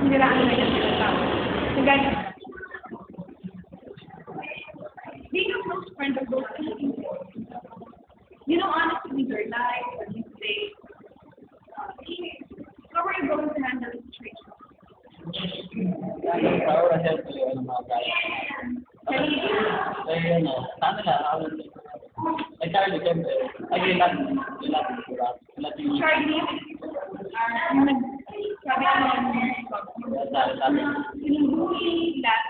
siniraan na yan sila tao. Nagalit ka. Being a close friend of those people, you know, honestly, with your life, what you say, how are you going to handle the situation? Charlie, sabi ko sinubuli lahat.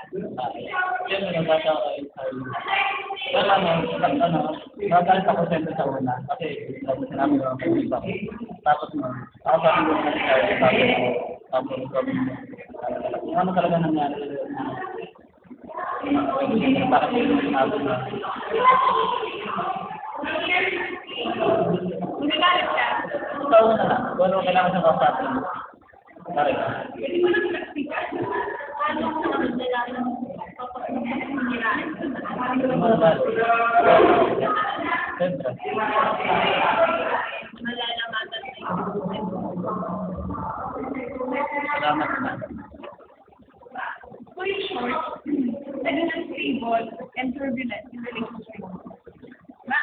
Nagalit ako siyempre sa una kasi sinabi ko ang pag-ibig ako. Tapos sabi ko tapos ano talaga nangyari bakit sinabi ko Nagalit ka? sa una na, pero kailangan sa kapatid. Correct. Hindi mo na pinagsikat. Ano ang nalaman kapag siniraan? Siyempre. Malalamatan na yun. Salamat na. So in short, naging unstable and turbulent in relationship. Ma?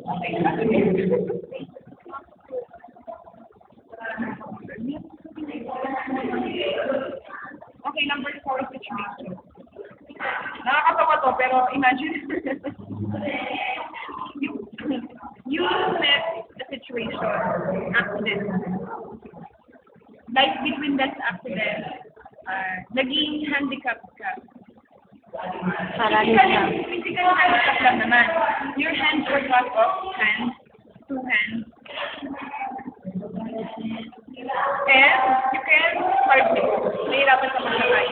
Okay. Okay, number 4 situation. Nakakatawa to, pero imagine you met the situation, accident. Like between that accident, naging handicapped ka. Physical handicap lang naman. Your hands were cut off, two hands. And you can hardly walk. Nahirapan ka maglakay.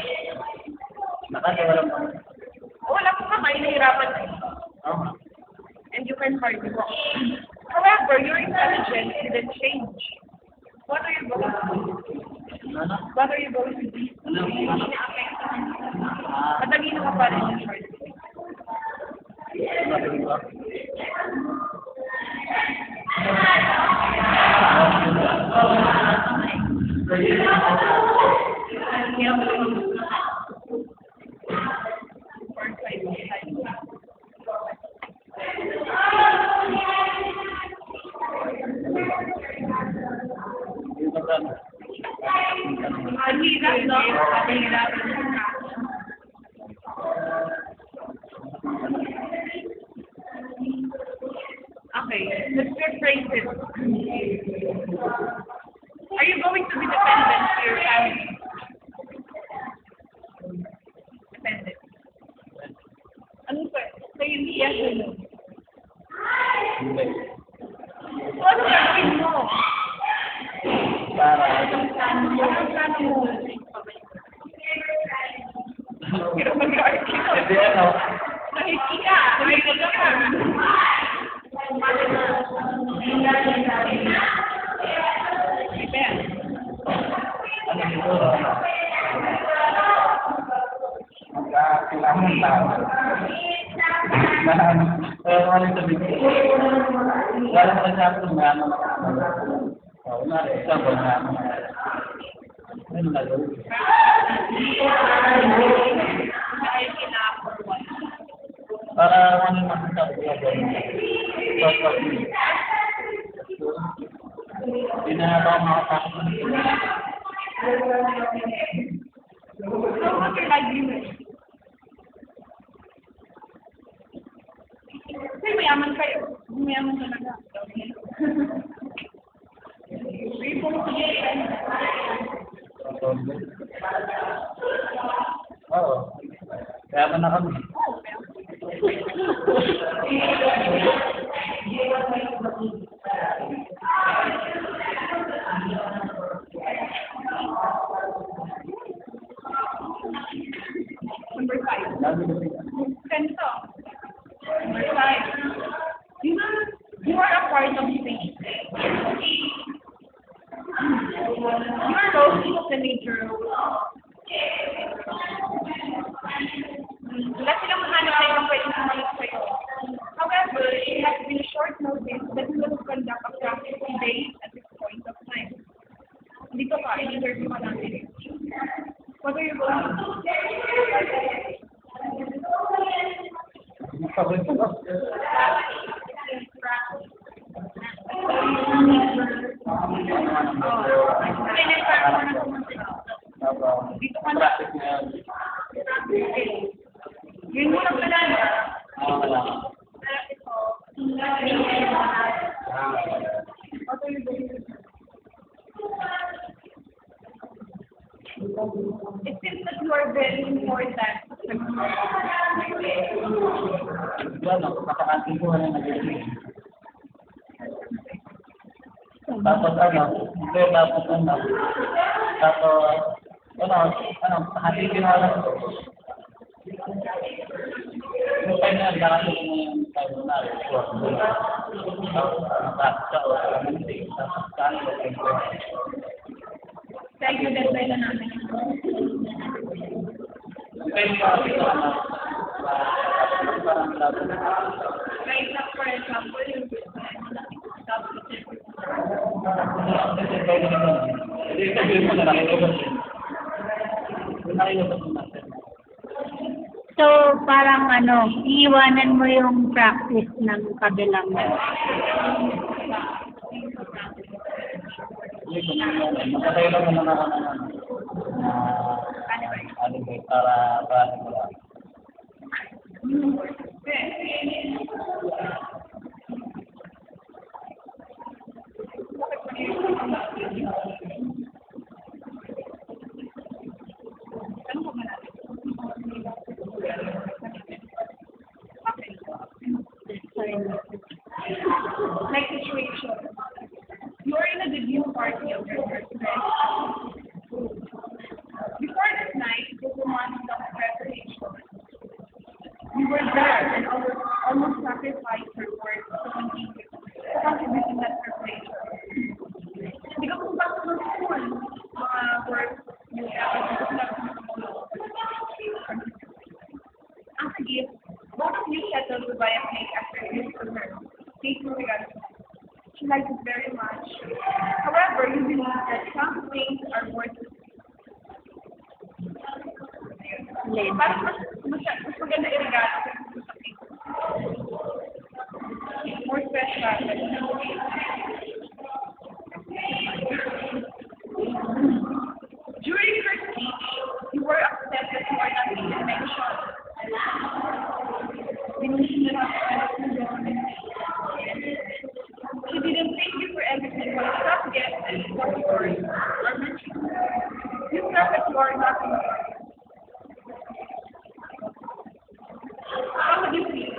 Nakatawa lang. Wala kang kamay, nahirapan ka. And you can hardly walk. However, your intelligence didn't change. What are you going to do? What are you going to do? Matalino ka pa rin yung short. Ang hirap, no? Ang hirap. Okay, let's rephrase it. Are you going to be dependent to your family? Dependent. Ano pa? Say yes or no? So, ano gagawin mo? Anong plano mo? Pero mag-argue ka. Hindi ano. Nakikita. Nakikita ka. Ano siguro? Kailangan tao. Ano sabihin ko? Wala ka sa akin ng ano. Wala rin. Example na ano. Ano na gawin? Para ano yung masasabi ko gawin? Hindi na ba makapasok ng ito? Kasi mayaman kayo. Mayaman talaga. Oo. Kaya ba na kami? Number 5. Ganito. Number 5. You are a part of space. Your role is the major role. Wala silang mahanap na ibang pwede sumalit sa'yo. However, it has been short notice that you will conduct a practice today at this point of time. Dito ka, in-interview ka natin. Paborito ko. Dito ka na. Practice na yun. Yun mo lang pala na. Wala. It seems that you are very important. Ano, kapakantin ko na nag-iisip. Tapos hati ginawa ko. Yung time na, nakasok mo yung time na, nakasok ko, Thank you, that's why na namin. Right now, for example, yung So, parang iiwanan mo yung practice ng kabilang. Matay lang naman ako para wala. like situation. You're in a debut party of your first friend. Before this night, there was months of preparation. You were there and almost sacrificed your work to contribute in that preparation. Hindi ka pumasok ng school, mga work, yung As a gift, both of you settled to buy a cake after this for her. Cake for regards. She likes it very much. However, you believe that some things are worth it. Parang mas maganda i-regalo sa cake. More special. During her speech, you were upset that you are not even mentioned. She didn't thank you for everything, but some guests and some stories are mentioned. You felt that you are not important. How would you feel?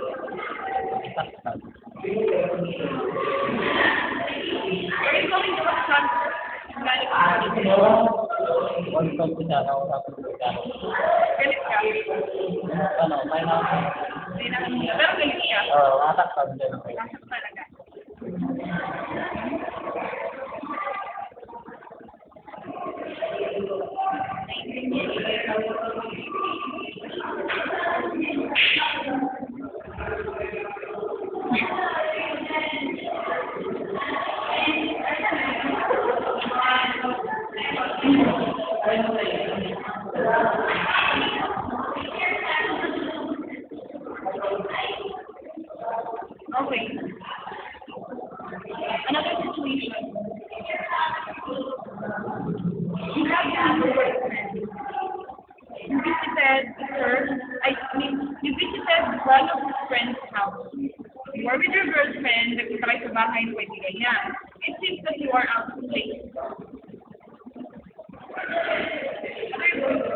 Are you going to a concert? Galit ka. May na. Pero galit ka. Matakpan din. Nasaan talaga? Okay. Another situation. You have a boyfriend. You visited you visited one of his friend's house. You are with your girlfriend, nagpunta kayo sa bahay ng kaibigan niya. It seems that you are out of place. What are you going to do?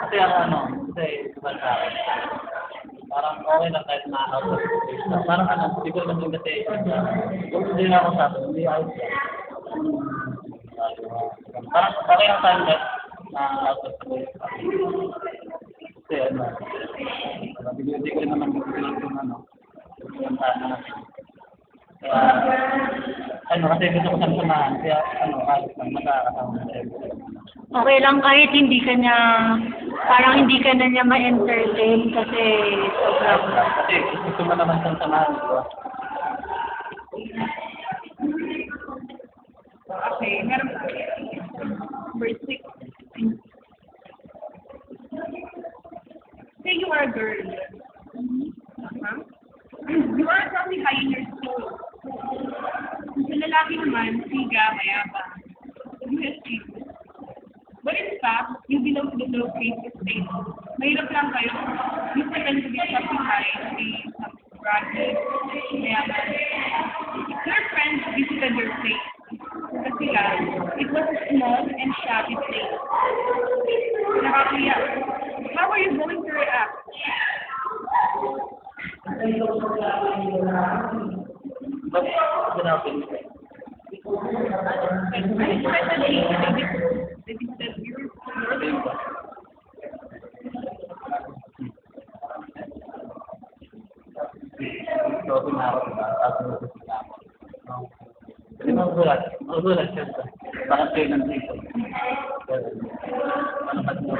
Kasi parang okay lang kahit na-out of place. Parang hindi ko naman kasi, kung hindi na ako sa akin, hindi ayos yan. Parang okay lang tayo kahit na-out of place. Kasi hindi ko rin naman magpipilit yung yung sana. Kasi gusto ko siyang samahan, kaya kahit magkakasama na siya. Okay lang kahit parang hindi ka na niya ma-entertain kasi sobrang. Kasi gusto mo naman siyang samahan, di ba? Okay, meron pa. Number 6. Say you are a girl. You are probably high in your school. Sa lalaki naman, siga, mayabang. USC. But in fact, you belong to the low grade state. Mahirap lang kayo. You pretend to be something high, to be some graduate, mayabang. Your friends visited your place. Kasi it was a small and shabby place. Nakakaya. How are you going to react? But, sinabi. Especially, they visited your So, pinarap na. Tapos, kasi magulat siya. Bakit kayo nandito? Ano ba ito?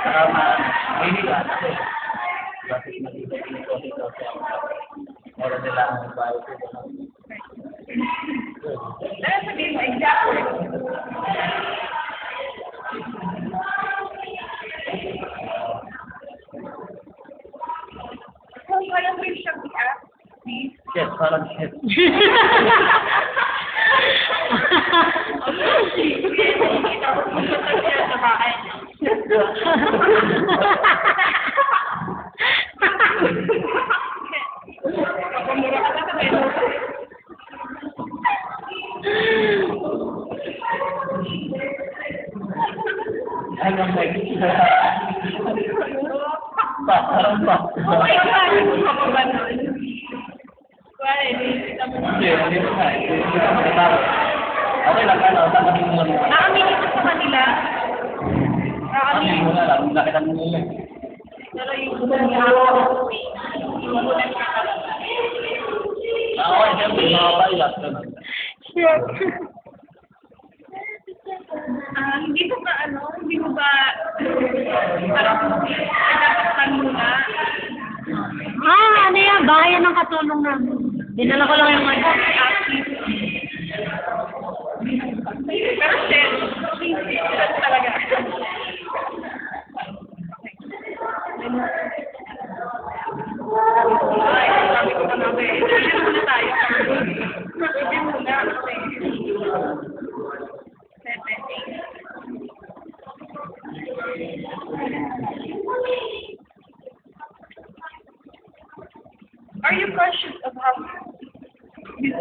Para mahihila kasi. Bakit nandito dito siya? Meron nila ang bayo ko. That's a game exactly. So, kaya mo yung siyang i-ask, please? Shit, parang shit. Hanggang may parang pa. Oh my God! Ano ka ba nun? Wala, Hindi mo nga. Okay lang, tanggapin mo lang. nakaminig ko sa kanila. Tanggapin mo na lang, nakita mo nila. Pero yung ako, umulan ka pala. Ako, siyempre, mga bayat. Shit. Hindi mo ba, parang, nagkakastan mo na? Ano yan? Bahayan ng katulong namin. Dinala ko lang yung ano. Pero shit, talaga. Ay, sabi ko na nabi. Sige muna tayo. Sige muna. 7, 8. Are you conscious of how you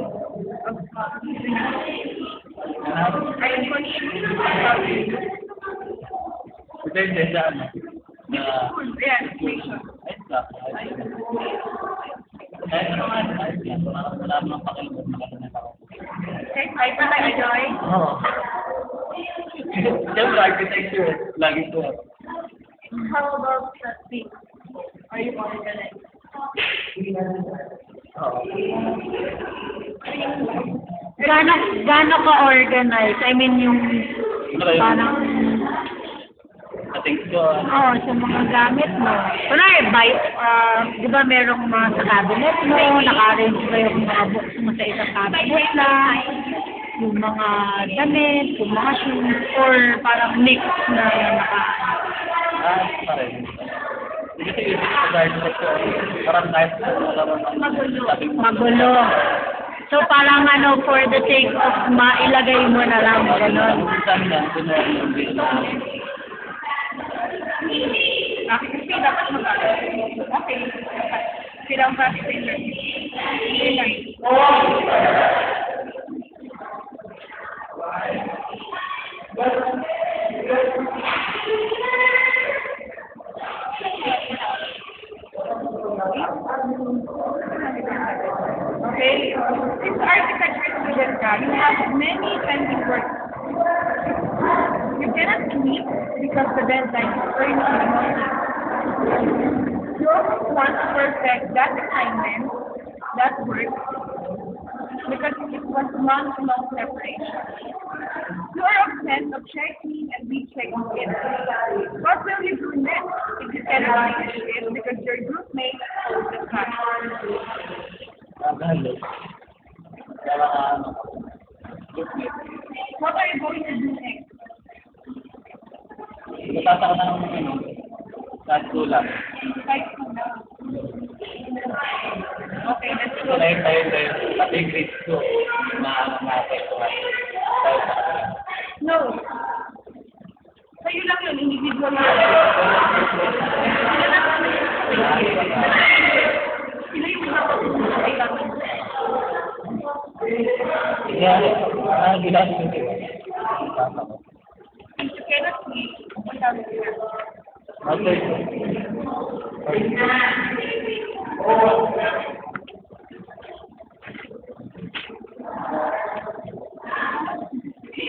Are you conscious of how you Depende sa ano. Yeah, situation. Kahit ano nga, wala namang pakiligod na kasi ako. Okay, hyper like a joy. Oo. Siyempre, architecture, lagi ko. How about trusting? Are you organized? Oo. Gano ka organized? I mean, yung Ano ba yun? parang, Ating ko, sa mga gamit mo. Kunwari, di ba merong mga sa cabinet mo, naka-arrange ba yung mga books mo sa isang cabinet lang, yung mga damit, yung mga shoes, or parang mix na pa rin. Hindi kasi yung sa architecture, parang kahit magulo. So parang for the sake of mailagay mo na lang, gano'n. Minsan yan, kunwari yung video. Kasi dapat mag-aral. Okay. Silang practice in learning. Okay? Since architecture student ka, you have many pending work. You cannot sleep because the deadline is early in the morning. You also want to perfect that assignment, that work, because it was months-long preparation. You are obsessed of checking and rechecking it. What will you do next if you cannot finish it because your group mates hold the class? Dahil, kaya ano, groupmate. What are you going to do next? Natasa ko na ng ano, kahit kulang. Kahit na. Okay, let's So, go. tayo, pati grades ko, na ano natin, tayo sa kanila. No. Sa'yo lang yun, individual lang. Sila yung nakapagpunta sa ilang. Kaya, ginagawa ko sila. And you cannot see what happened here. Okay.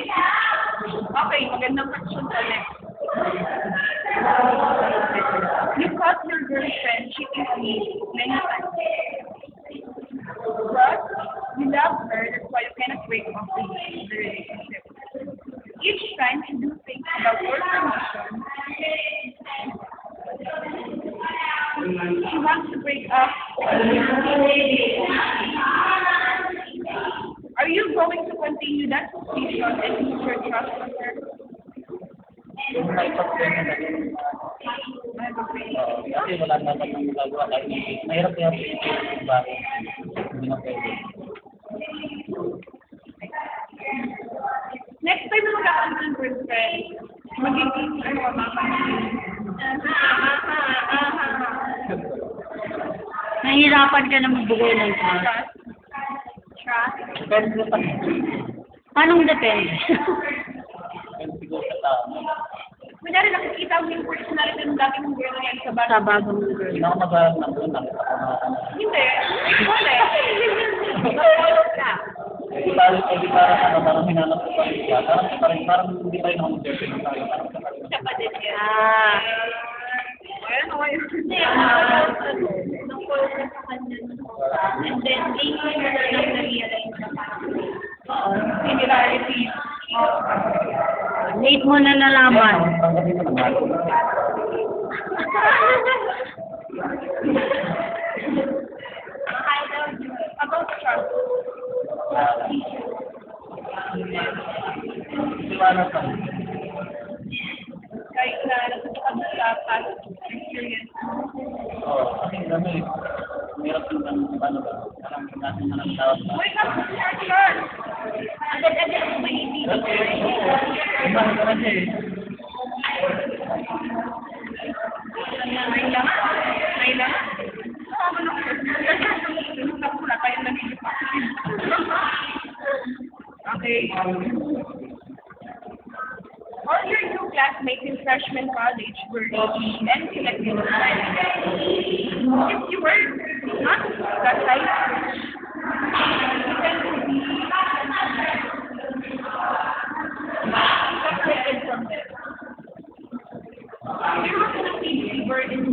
Okay, magandang question ulit. You caught your girlfriend cheating on you many times. But you love her, that's why you cannot break off the relationship. Each time you do things without your permission, she wants to break up. Are you going to continue that position and lose your trust on her? Yung naipag-train na naging, kasi wala naman ang magagawa. Dahil mahirap yung bakit. Hindi na pwede. Next time na magkakaroon ng girlfriend, magiging mama. Nahihirapan ka na magbigay ng trust. Trust. Trust. Depende sa Anong depende? depende siguro sa tao. Kunyari nakikita mo yung personality ng dati mong girl yan sa Sa bata. bagong girl. Hindi na ako mag-aaral ng unang sa pamamakan. Hindi. Wala. Ka. Di parang ano, parang hinanap ko pa rin siya. Parang hindi pa rin ako mag-girlfriend ng tayo. Siya pa din yan. Ah. Ayan ako yun. Hindi, nung-focus sa kanya. And then, later mo na lang na-realize na Similarity. late mo na nalaman. Ang kasi ito naman. About trust. Iwanan pa. Kahit na nasasakad sa past experience. Oo, kasi ano eh. Mayroon din ng ano ba? Parang natin na ng tawag na. Wake up, Charles! Agad-agad mo mahihilig. Iba ka na siya eh. May lang. May lang. Tama na ko. Tinutap ko na tayo nanigit pa. Okay. All your new classmates in freshman college were rich and selected. If you were not that type, you tend to be separated from them. There was a thing where in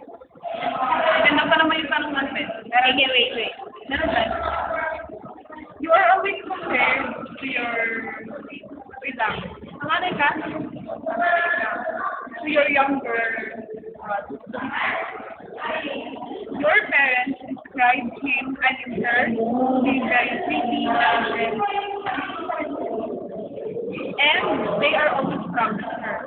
Ganda pa naman yung tanong natin. Pero wait. Meron ba? You are always compared to your, wait lang, panganay ka? To your younger brother. Your parents describe him I mean, sir, being very pretty, intelligent, and they are always proud of her.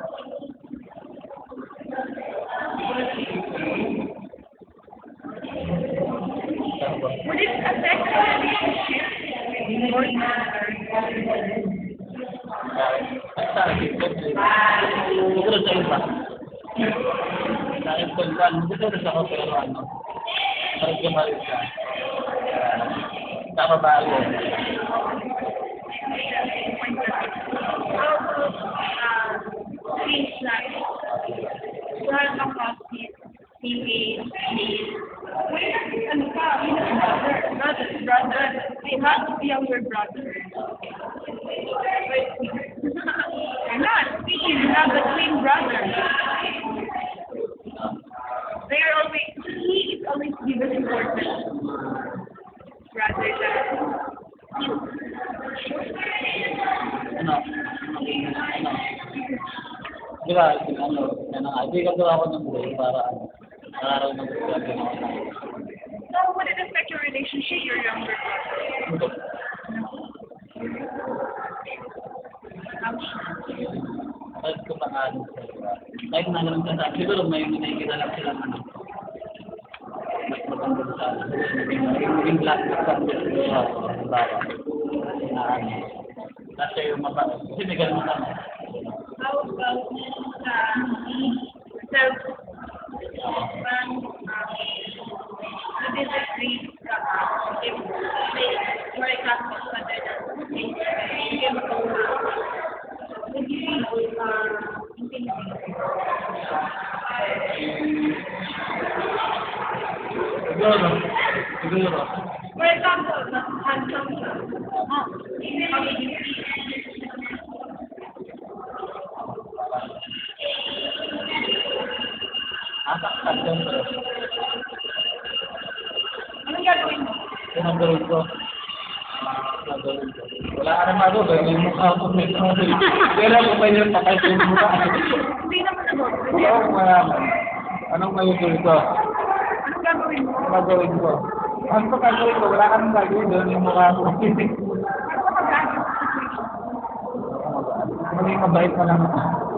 Would it affect the relationship with your sister? Sa akin, siguro sa iba. Sa akin, siguro sa ako, pero ano, parang kumalit ka. Sa babae. Things like, you have a coffee, teenage, ano ka, brother, they have to be younger brother. You're not speaking, you have a twin brother. They are always, he is always given importance rather than you. Ano? Di ba, ano, hindi ka gawa ko ng buhay para araw ng buhay. So, would it affect your relationship, your younger brother? Kahit ko pa nga, kahit na naman sa siguro may nakikita lang sila ano. Mas maganda sa yung black sa bawa. Kasi yung mababa. Kasi may ganun kami. How about self within the three if may for example would you Siguro. for example handsome Atak siyempre. anong gagawin mo? Gagawin ko. Wala ka na magagawin. May mukha ko. Pero kung may yung patay ko yung mukha. Hindi naman nag-work. Oo, mayaman. Anong magagawin ko? Anong gagawin mo? Gagawin ko. Ang pagkagawin ko, wala ka nang gagawin doon yung mukha ko. Ano ka Maging mabait na lang ako.